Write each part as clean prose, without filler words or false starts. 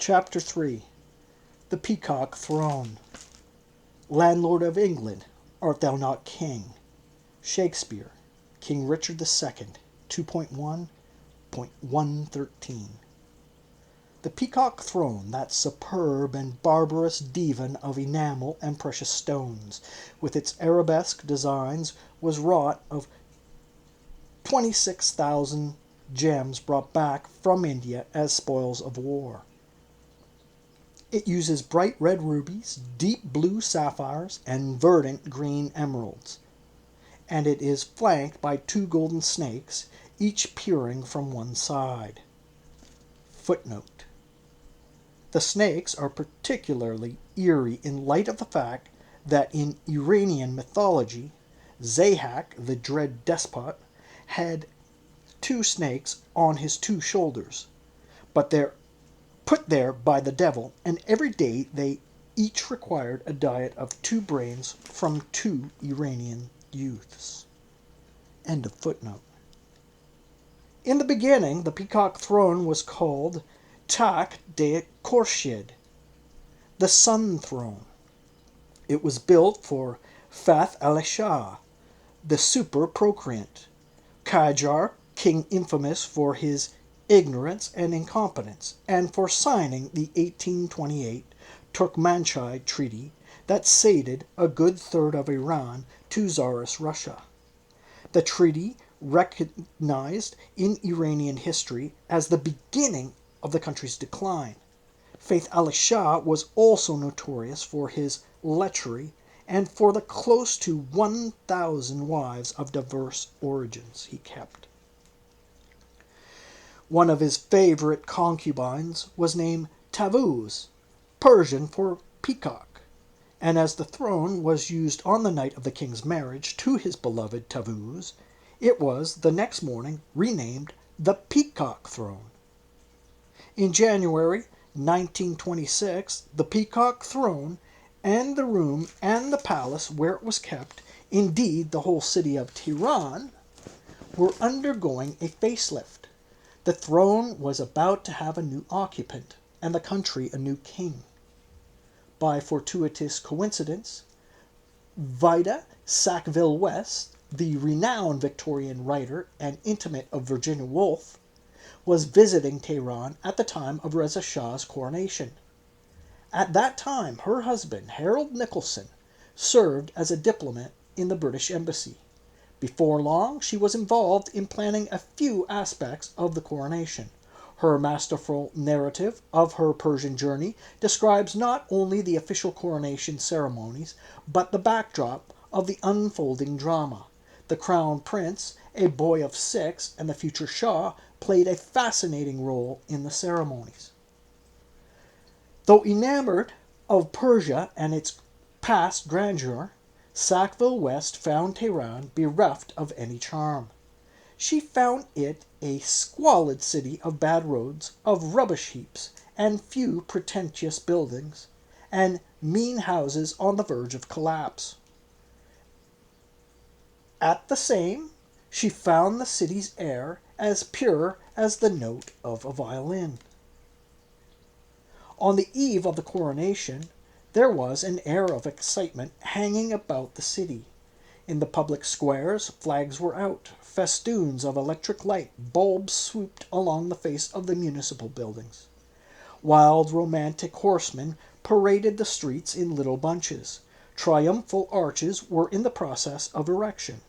Chapter 3. The Peacock Throne. Landlord of England, art thou not king? Shakespeare, King Richard II, 2.1.113. The Peacock Throne, that superb and barbarous divan of enamel and precious stones, with its arabesque designs, was wrought of 26,000 gems brought back from India as spoils of war. It uses bright red rubies, deep blue sapphires, and verdant green emeralds, and it is flanked by 2 golden snakes, each peering from one side. Footnote: the snakes are particularly eerie in light of the fact that in Iranian mythology, Zahak, the dread despot, had 2 snakes on his 2 shoulders, but they're put there by the devil, and every day they each required a diet of 2 brains from 2 Iranian youths. End of footnote. In the beginning, the Peacock Throne was called Takht de Khorshid, the Sun Throne. It was built for Fath Ali Shah, the super procreant, Qajar, king infamous for his ignorance and incompetence, and for signing the 1828 Turkmanchai Treaty that ceded a good third of Iran to Tsarist Russia. The treaty recognized in Iranian history as the beginning of the country's decline. Fath Ali Shah was also notorious for his lechery and for the close to 1,000 wives of diverse origins he kept. One of his favorite concubines was named Tammuz, Persian for peacock, and as the throne was used on the night of the king's marriage to his beloved Tammuz, it was the next morning renamed the Peacock Throne. In January 1926, the Peacock Throne and the room and the palace where it was kept, indeed the whole city of Tehran, were undergoing a facelift. The throne was about to have a new occupant, and the country a new king. By fortuitous coincidence, Vida Sackville-West, the renowned Victorian writer and intimate of Virginia Woolf, was visiting Tehran at the time of Reza Shah's coronation. At that time, her husband, Harold Nicholson, served as a diplomat in the British Embassy. Before long, she was involved in planning a few aspects of the coronation. Her masterful narrative of her Persian journey describes not only the official coronation ceremonies, but the backdrop of the unfolding drama. The crown prince, a boy of 6, and the future Shah played a fascinating role in the ceremonies. Though enamored of Persia and its past grandeur, Sackville-West found Tehran bereft of any charm. She found it a squalid city of bad roads, of rubbish heaps, and few pretentious buildings, and mean houses on the verge of collapse. At the same, she found the city's air as pure as the note of a violin. On the eve of the coronation, there was an air of excitement hanging about the city. In the public squares, flags were out, festoons of electric light, bulbs swooped along the face of the municipal buildings. Wild romantic horsemen paraded the streets in little bunches. Triumphal arches were in the process of erection.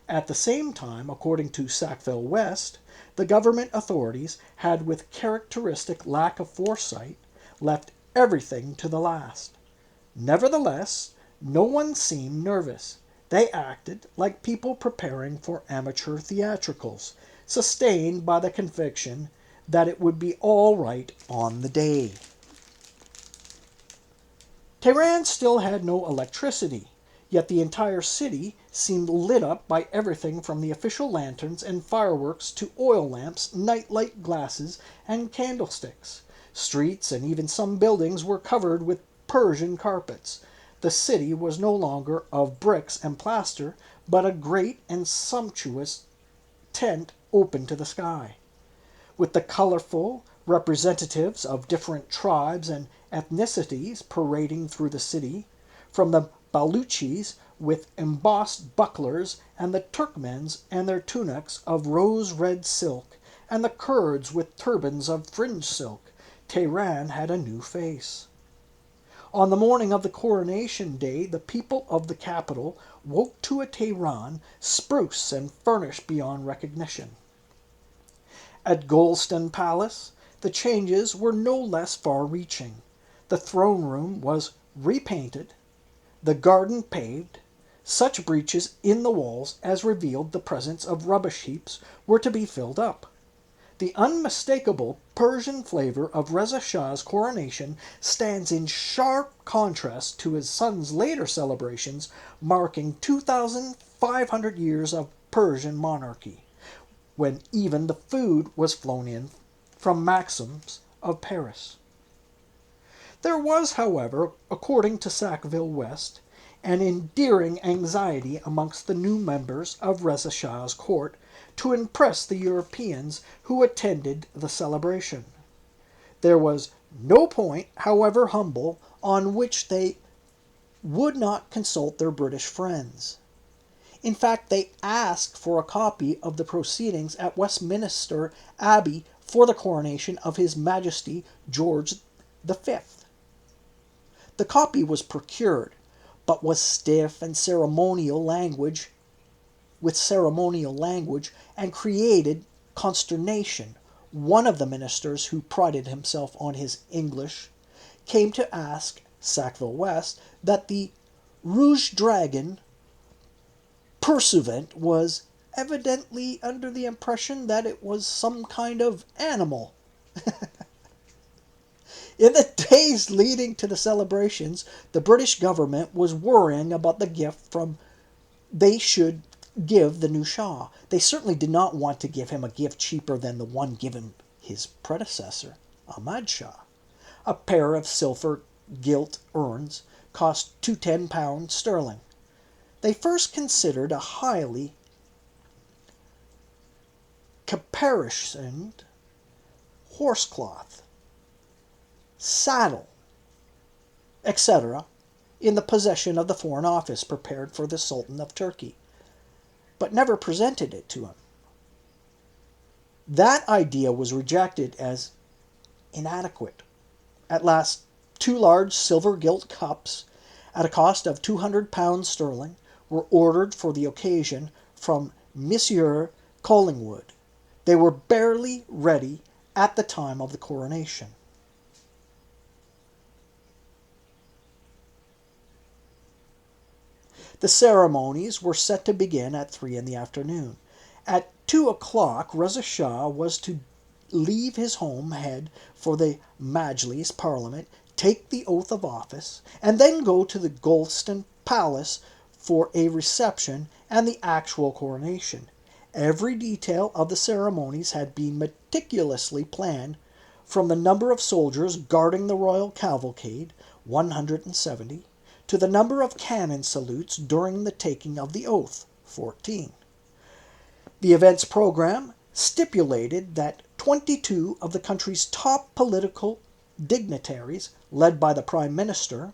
At the same time, according to Sackville-West, the government authorities had, with characteristic lack of foresight, left everything to the last. Nevertheless, no one seemed nervous. They acted like people preparing for amateur theatricals, sustained by the conviction that it would be all right on the day. Tehran still had no electricity, yet the entire city seemed lit up by everything from the official lanterns and fireworks to oil lamps, nightlight glasses, and candlesticks. Streets and even some buildings were covered with Persian carpets. The city was no longer of bricks and plaster, but a great and sumptuous tent open to the sky. With the colorful, Representatives of different tribes and ethnicities parading through the city, from the Baluchis with embossed bucklers, and the Turkmens and their tunics of rose-red silk, and the Kurds with turbans of fringed silk, Tehran had a new face. On the morning of the coronation day, the people of the capital woke to a Tehran spruce and furnished beyond recognition. At Golestan Palace, the changes were no less far-reaching. The throne room was repainted, the garden paved, such breaches in the walls as revealed the presence of rubbish heaps were to be filled up. The unmistakable Persian flavor of Reza Shah's coronation stands in sharp contrast to his son's later celebrations marking 2,500 years of Persian monarchy, when even the food was flown in from Maxims of Paris. There was, however, according to Sackville West, an endearing anxiety amongst the new members of Reza Shah's court to impress the Europeans who attended the celebration. There was no point, however humble, on which they would not consult their British friends. In fact, they asked for a copy of the proceedings at Westminster Abbey for the coronation of His Majesty George V. The copy was procured, but was stiff and with ceremonial language, and created consternation. One of the ministers, who prided himself on his English, came to ask Sackville West that the Rouge Dragon pursuivant was evidently under the impression that it was some kind of animal. In the days leading to the celebrations, the British government was worrying about the gift they should give the new Shah. They certainly did not want to give him a gift cheaper than the one given his predecessor, Ahmad Shah. A pair of silver gilt urns cost £210 sterling. They first considered a highly caparisoned horsecloth, saddle, etc., in the possession of the Foreign Office prepared for the Sultan of Turkey, but never presented it to him. That idea was rejected as inadequate. At last, 2 large silver gilt cups, at a cost of £200 sterling, were ordered for the occasion from Monsieur Collingwood. They were barely ready at the time of the coronation. The ceremonies were set to begin at 3 in the afternoon. At 2 o'clock, Reza Shah was to leave his home, head for the Majlis Parliament, take the oath of office, and then go to the Golestan Palace for a reception and the actual coronation. Every detail of the ceremonies had been meticulously planned, from the number of soldiers guarding the royal cavalcade, 170, to the number of cannon salutes during the taking of the oath, 14. The events program stipulated that 22 of the country's top political dignitaries, led by the Prime Minister,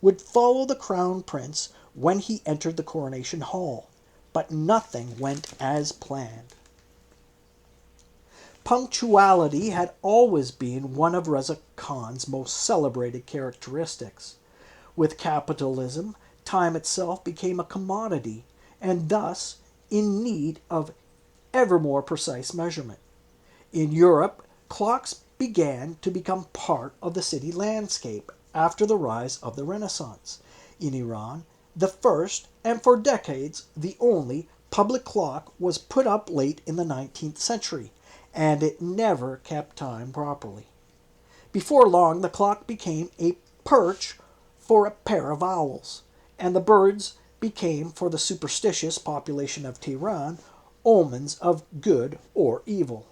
would follow the Crown Prince when he entered the coronation hall, but nothing went as planned. Punctuality had always been one of Reza Khan's most celebrated characteristics. With capitalism, time itself became a commodity, and thus in need of ever more precise measurement. In Europe, clocks began to become part of the city landscape after the rise of the Renaissance. In Iran, the first, and for decades the only, public clock was put up late in the 19th century, and it never kept time properly. Before long, the clock became a perch for a pair of owls, and the birds became, for the superstitious population of Tehran, omens of good or evil.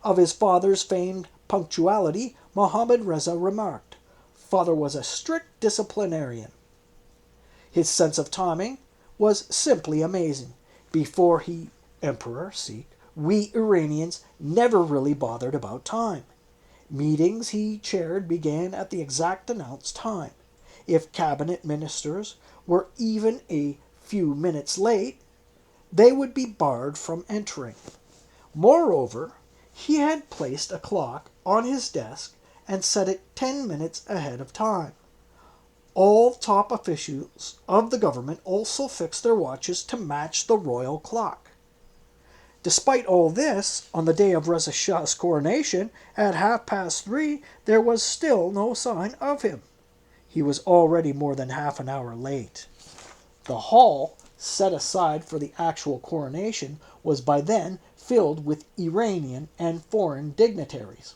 Of his father's famed punctuality, Mohammad Reza remarked, "Father was a strict disciplinarian. His sense of timing was simply amazing. Before he, Emperor Sikh, we Iranians never really bothered about time. Meetings he chaired began at the exact announced time. If cabinet ministers were even a few minutes late, they would be barred from entering. Moreover, he had placed a clock on his desk and set it 10 minutes ahead of time. All top officials of the government also fixed their watches to match the royal clock. Despite all this, on the day of Reza Shah's coronation, at 3:30, there was still no sign of him. He was already more than half an hour late. The hall, set aside for the actual coronation, was by then filled with Iranian and foreign dignitaries.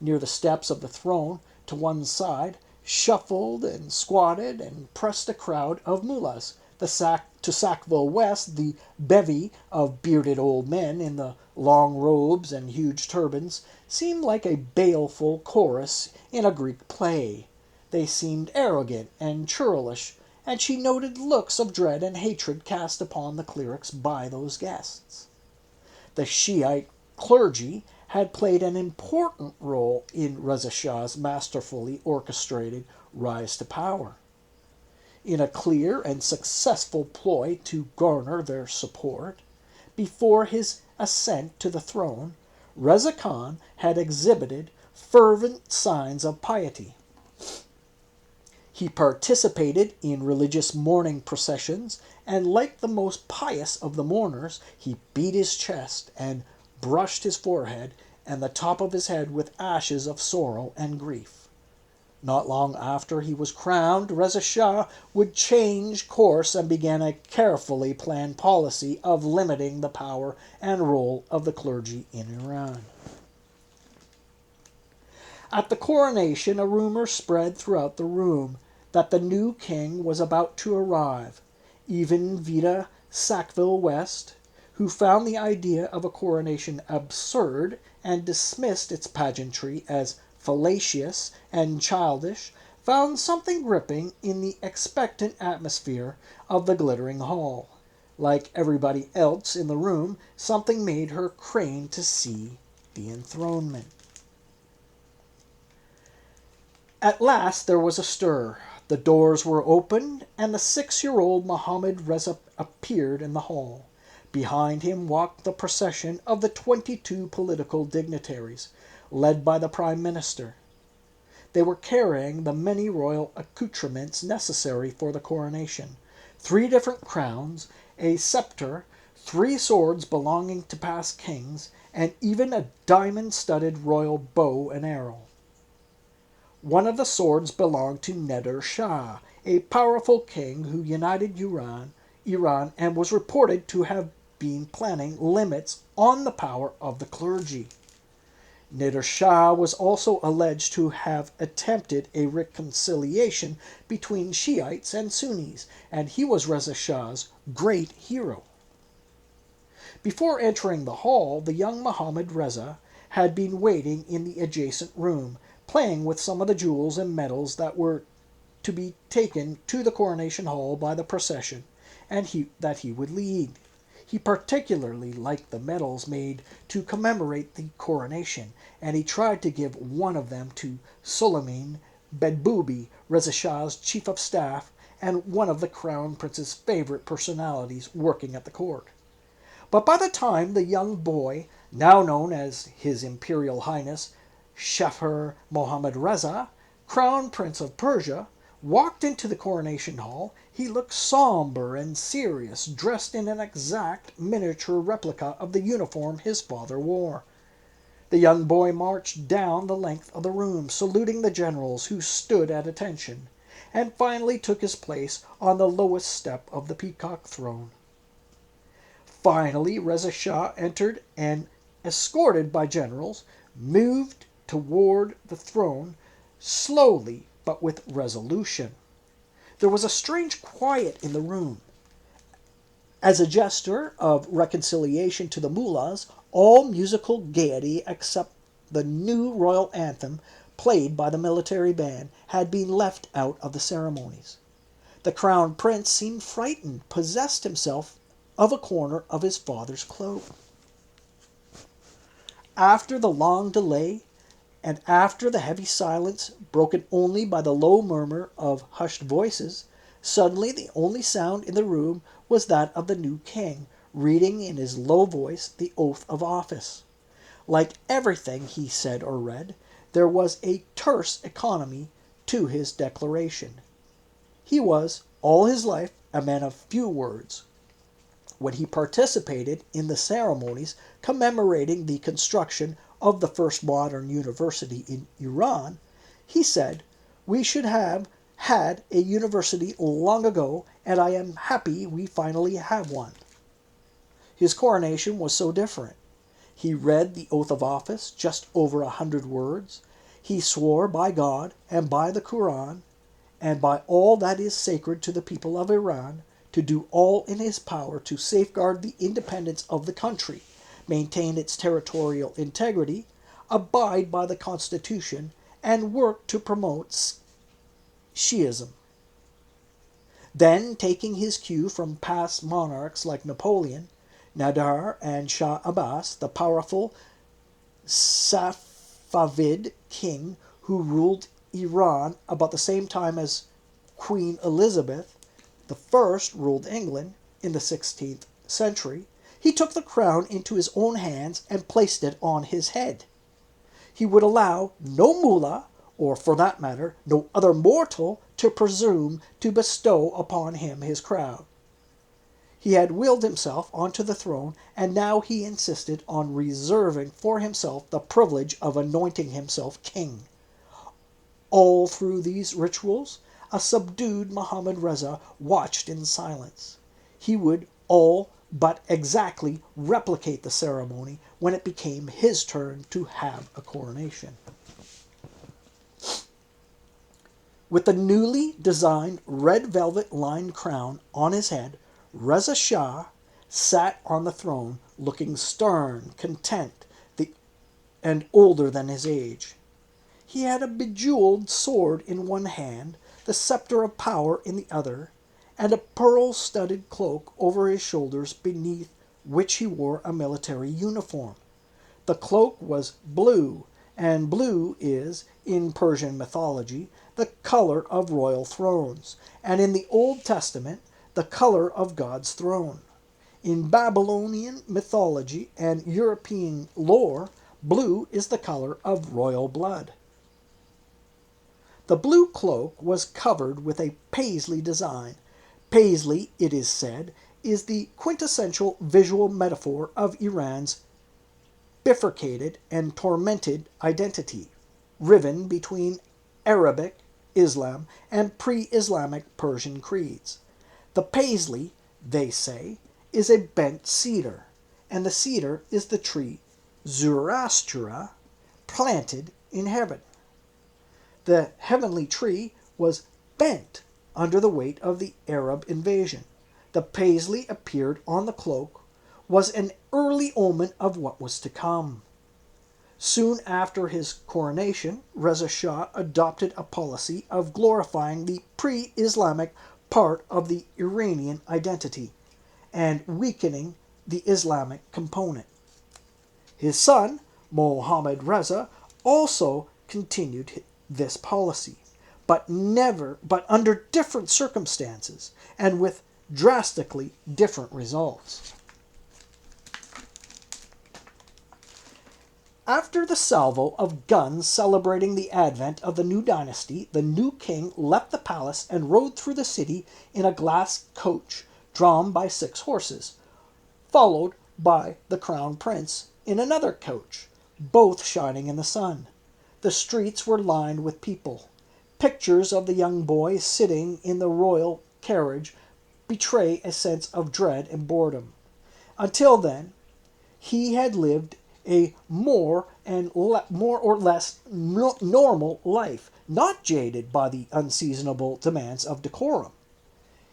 Near the steps of the throne, to one side, shuffled and squatted and pressed a crowd of mullahs. To Sackville West, the bevy of bearded old men in the long robes and huge turbans seemed like a baleful chorus in a Greek play. They seemed arrogant and churlish, and she noted looks of dread and hatred cast upon the clerics by those guests. The Shiite clergy had played an important role in Reza Shah's masterfully orchestrated rise to power. In a clear and successful ploy to garner their support, before his ascent to the throne, Reza Khan had exhibited fervent signs of piety. He participated in religious mourning processions, and like the most pious of the mourners, he beat his chest and brushed his forehead and the top of his head with ashes of sorrow and grief. Not long after he was crowned, Reza Shah would change course and began a carefully planned policy of limiting the power and role of the clergy in Iran. At the coronation, a rumor spread throughout the room that the new king was about to arrive. Even Vida Sackville West, who found the idea of a coronation absurd and dismissed its pageantry as fallacious and childish, found something gripping in the expectant atmosphere of the glittering hall. Like everybody else in the room, something made her crane to see the enthronement. At last there was a stir. The doors were opened, and the 6-year-old Mohammad Reza appeared in the hall. Behind him walked the procession of the 22 political dignitaries, led by the Prime Minister. They were carrying the many royal accoutrements necessary for the coronation: 3 different crowns, a scepter, 3 swords belonging to past kings, and even a diamond-studded royal bow and arrow. One of the swords belonged to Nader Shah, a powerful king who united Iran, and was reported to have been planning limits on the power of the clergy. Nader Shah was also alleged to have attempted a reconciliation between Shiites and Sunnis, and he was Reza Shah's great hero. Before entering the hall, the young Mohammad Reza had been waiting in the adjacent room, playing with some of the jewels and medals that were to be taken to the coronation hall by the procession, and that he would lead. He particularly liked the medals made to commemorate the coronation, and he tried to give one of them to Suleiman Bedboubi, Reza Shah's chief of staff, and one of the crown prince's favorite personalities working at the court. But by the time the young boy, now known as His Imperial Highness Shafar Mohammad Reza, Crown Prince of Persia, walked into the coronation hall, he looked somber and serious, dressed in an exact miniature replica of the uniform his father wore. The young boy marched down the length of the room, saluting the generals who stood at attention, and finally took his place on the lowest step of the Peacock throne. Finally, Reza Shah entered and, escorted by generals, moved toward the throne, slowly but with resolution. There was a strange quiet in the room. As a gesture of reconciliation to the mullahs, all musical gaiety except the new royal anthem, played by the military band, had been left out of the ceremonies. The crown prince seemed frightened, possessed himself of a corner of his father's cloak. After the long delay, And after the heavy silence, broken only by the low murmur of hushed voices, suddenly the only sound in the room was that of the new king, reading in his low voice the oath of office. Like everything he said or read, there was a terse economy to his declaration. He was, all his life, a man of few words. When he participated in the ceremonies commemorating the construction of the first modern university in Iran, he said, "We should have had a university long ago, and I am happy we finally have one." His coronation was so different. He read the oath of office, just over 100 words. He swore by God and by the Quran and by all that is sacred to the people of Iran to do all in his power to safeguard the independence of the country, maintain its territorial integrity, abide by the Constitution, and work to promote Shiism. Then, taking his cue from past monarchs like Napoleon, Nader, and Shah Abbas, the powerful Safavid king who ruled Iran about the same time as Queen Elizabeth I ruled England in the 16th century, he took the crown into his own hands and placed it on his head. He would allow no mullah, or for that matter, no other mortal, to presume to bestow upon him his crown. He had willed himself onto the throne, and now he insisted on reserving for himself the privilege of anointing himself king. All through these rituals, a subdued Mohammad Reza watched in silence. He would all but exactly replicate the ceremony when it became his turn to have a coronation. With the newly designed red velvet lined crown on his head, Reza Shah sat on the throne looking stern, content, and older than his age. He had a bejeweled sword in one hand, the scepter of power in the other, and a pearl-studded cloak over his shoulders beneath which he wore a military uniform. The cloak was blue, and blue is, in Persian mythology, the color of royal thrones, and in the Old Testament, the color of God's throne. In Babylonian mythology and European lore, blue is the color of royal blood. The blue cloak was covered with a paisley design. Paisley, it is said, is the quintessential visual metaphor of Iran's bifurcated and tormented identity, riven between Arabic, Islam, and pre-Islamic Persian creeds. The paisley, they say, is a bent cedar, and the cedar is the tree Zoroaster planted in heaven. The heavenly tree was bent under the weight of the Arab invasion. The paisley appeared on the cloak, was an early omen of what was to come. Soon after his coronation, Reza Shah adopted a policy of glorifying the pre-Islamic part of the Iranian identity and weakening the Islamic component. His son, Mohammad Reza, also continued this policy, but under different circumstances and with drastically different results. After the salvo of guns celebrating the advent of the new dynasty, the new king left the palace and rode through the city in a glass coach drawn by 6 horses, followed by the crown prince in another coach, both shining in the sun. The streets were lined with people. Pictures of the young boy sitting in the royal carriage betray a sense of dread and boredom. Until then, he had lived a more or less normal life, not jaded by the unseasonable demands of decorum.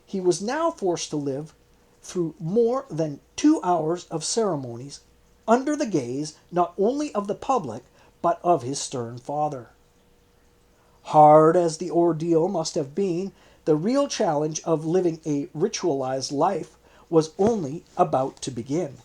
He was now forced to live through more than 2 hours of ceremonies under the gaze not only of the public, but of his stern father. Hard as the ordeal must have been, the real challenge of living a ritualized life was only about to begin.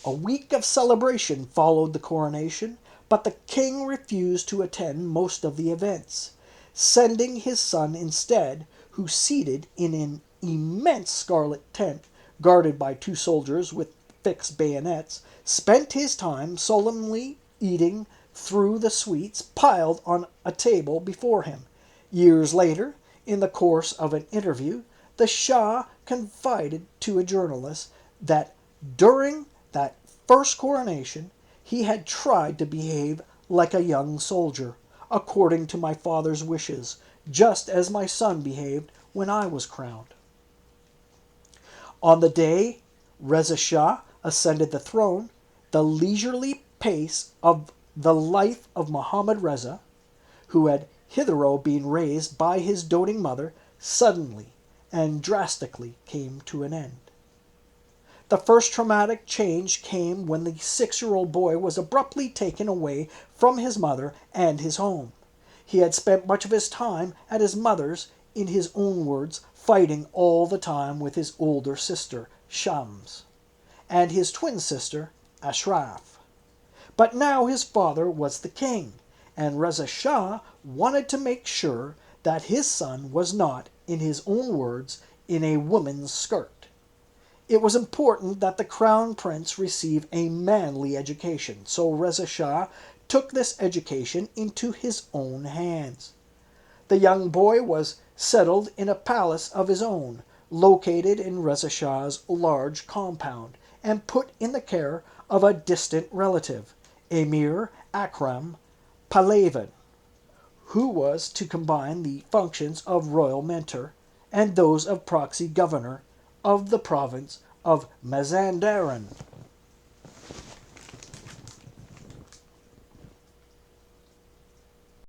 A week of celebration followed the coronation. but the king refused to attend most of the events, sending his son instead, who, seated in an immense scarlet tent, guarded by 2 soldiers with fixed bayonets, spent his time solemnly eating through the sweets piled on a table before him. Years later, in the course of an interview, the Shah confided to a journalist that during that first coronation he had tried to behave like a young soldier, according to my father's wishes, just as my son behaved when I was crowned. On the day Reza Shah ascended the throne, the leisurely pace of the life of Mohammad Reza, who had hitherto been raised by his doting mother, suddenly and drastically came to an end. The first traumatic change came when the 6-year-old boy was abruptly taken away from his mother and his home. He had spent much of his time at his mother's, in his own words, fighting all the time with his older sister, Shams, and his twin sister, Ashraf. But now his father was the king, and Reza Shah wanted to make sure that his son was not, in his own words, in a woman's skirt. It was important that the crown prince receive a manly education, so Reza Shah took this education into his own hands. The young boy was settled in a palace of his own, located in Reza Shah's large compound, and put in the care of a distant relative, Emir Akram Pahlavi, who was to combine the functions of royal mentor and those of proxy governor of the province of Mazandaran.